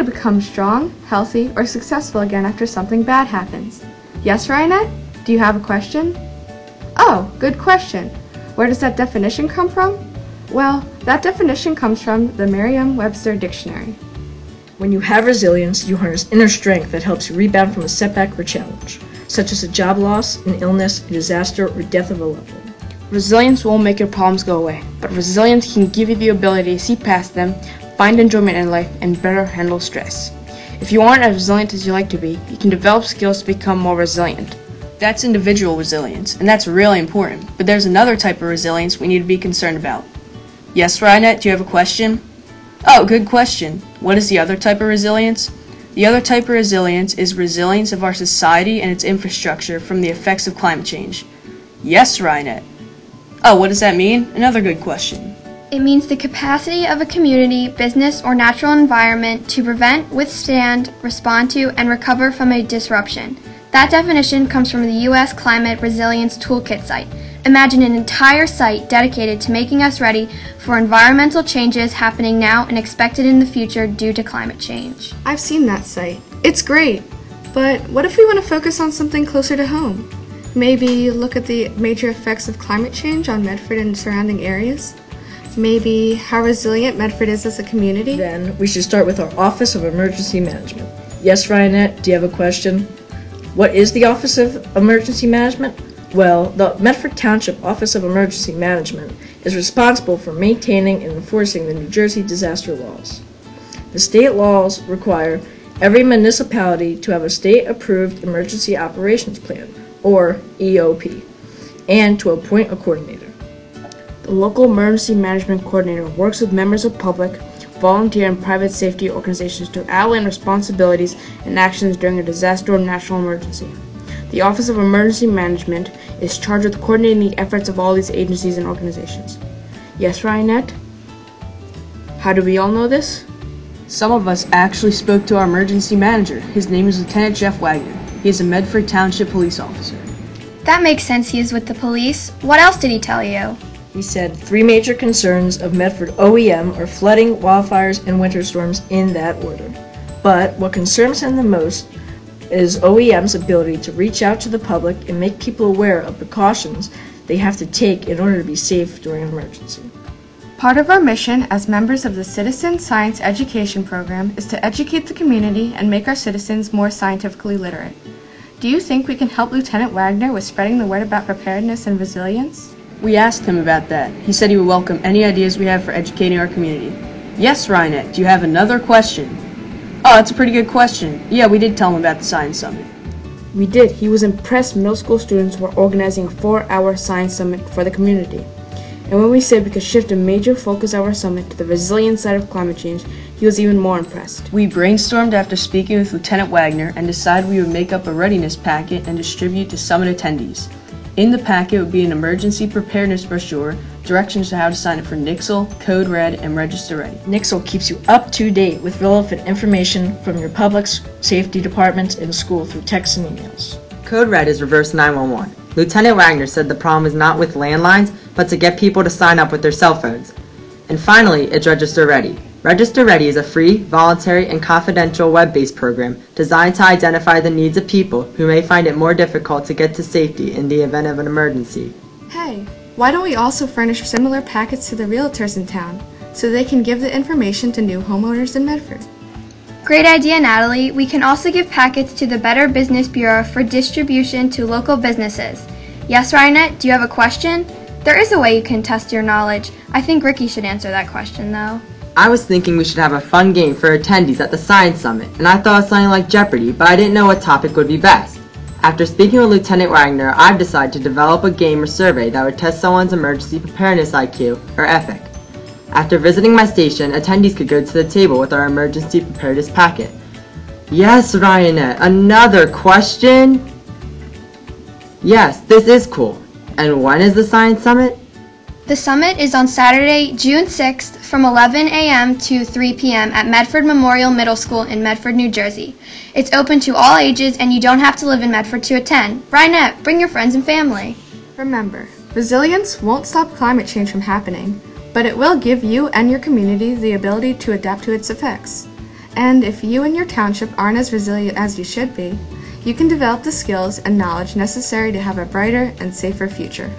to become strong, healthy, or successful again after something bad happens. Yes, Ryanette? Do you have a question? Oh, good question. Where does that definition come from? Well, that definition comes from the Merriam-Webster Dictionary. When you have resilience, you harness inner strength that helps you rebound from a setback or challenge, such as a job loss, an illness, a disaster, or death of a loved one. Resilience won't make your problems go away, but resilience can give you the ability to see past them, find enjoyment in life, and better handle stress. If you aren't as resilient as you like to be, you can develop skills to become more resilient. That's individual resilience, and that's really important, but there's another type of resilience we need to be concerned about. Yes, Ryanette, do you have a question? Oh, good question. What is the other type of resilience? The other type of resilience is resilience of our society and its infrastructure from the effects of climate change. Yes, Ryanette. Oh, what does that mean? Another good question. It means the capacity of a community, business, or natural environment to prevent, withstand, respond to, and recover from a disruption. That definition comes from the U.S. Climate Resilience Toolkit site. Imagine an entire site dedicated to making us ready for environmental changes happening now and expected in the future due to climate change. I've seen that site. It's great. But what if we want to focus on something closer to home? Maybe look at the major effects of climate change on Medford and surrounding areas? Maybe how resilient Medford is as a community? Then we should start with our Office of Emergency Management. Yes, Ryanette, do you have a question? What is the Office of Emergency Management? Well, the Medford Township Office of Emergency Management is responsible for maintaining and enforcing the New Jersey disaster laws. The state laws require every municipality to have a state-approved emergency operations plan, or EOP, and to appoint a coordinator. The local emergency management coordinator works with members of public, volunteer, and private safety organizations to outline responsibilities and actions during a disaster or national emergency. The Office of Emergency Management is charged with coordinating the efforts of all these agencies and organizations. Yes, Ryanette? How do we all know this? Some of us actually spoke to our emergency manager. His name is Lieutenant Jeff Wagner. He is a Medford Township police officer. That makes sense, he is with the police. What else did he tell you? He said 3 major concerns of Medford OEM are flooding, wildfires, and winter storms in that order. But what concerns him the most is OEM's ability to reach out to the public and make people aware of precautions they have to take in order to be safe during an emergency. Part of our mission as members of the Citizen Science Education Program is to educate the community and make our citizens more scientifically literate. Do you think we can help Lieutenant Wagner with spreading the word about preparedness and resilience? We asked him about that. He said he would welcome any ideas we have for educating our community. Yes, Ryanette, do you have another question? Oh, that's a pretty good question. Yeah, we did tell him about the Science Summit. We did. He was impressed middle school students were organizing a 4-hour Science Summit for the community. And when we said we could shift a major focus of our summit to the resilience side of climate change, he was even more impressed. We brainstormed after speaking with Lieutenant Wagner and decided we would make up a readiness packet and distribute to summit attendees. In the packet would be an emergency preparedness brochure, directions to how to sign up for Nixle, Code Red, and Register Ready. Nixle keeps you up to date with relevant information from your public safety departments and school through texts and emails. Code Red is reverse 911. Lieutenant Wagner said the problem is not with landlines, but to get people to sign up with their cell phones. And finally, it's Register Ready. Register Ready is a free, voluntary, and confidential web-based program designed to identify the needs of people who may find it more difficult to get to safety in the event of an emergency. Hey, why don't we also furnish similar packets to the realtors in town so they can give the information to new homeowners in Medford? Great idea, Natalie. We can also give packets to the Better Business Bureau for distribution to local businesses. Yes, Ryanette, do you have a question? There is a way you can test your knowledge. I think Ricky should answer that question, though. I was thinking we should have a fun game for attendees at the Science Summit, and I thought of something like Jeopardy, but I didn't know what topic would be best. After speaking with Lieutenant Wagner, I've decided to develop a game or survey that would test someone's emergency preparedness IQ, or EPIC. After visiting my station, attendees could go to the table with our emergency preparedness packet. Yes, Ryanette, another question? Yes, this is cool. And when is the Science Summit? The summit is on Saturday, June 6th from 11 a.m. to 3 p.m. at Medford Memorial Middle School in Medford, New Jersey. It's open to all ages and you don't have to live in Medford to attend. Ryanette, bring your friends and family. Remember, resilience won't stop climate change from happening, but it will give you and your community the ability to adapt to its effects. And if you and your township aren't as resilient as you should be, you can develop the skills and knowledge necessary to have a brighter and safer future.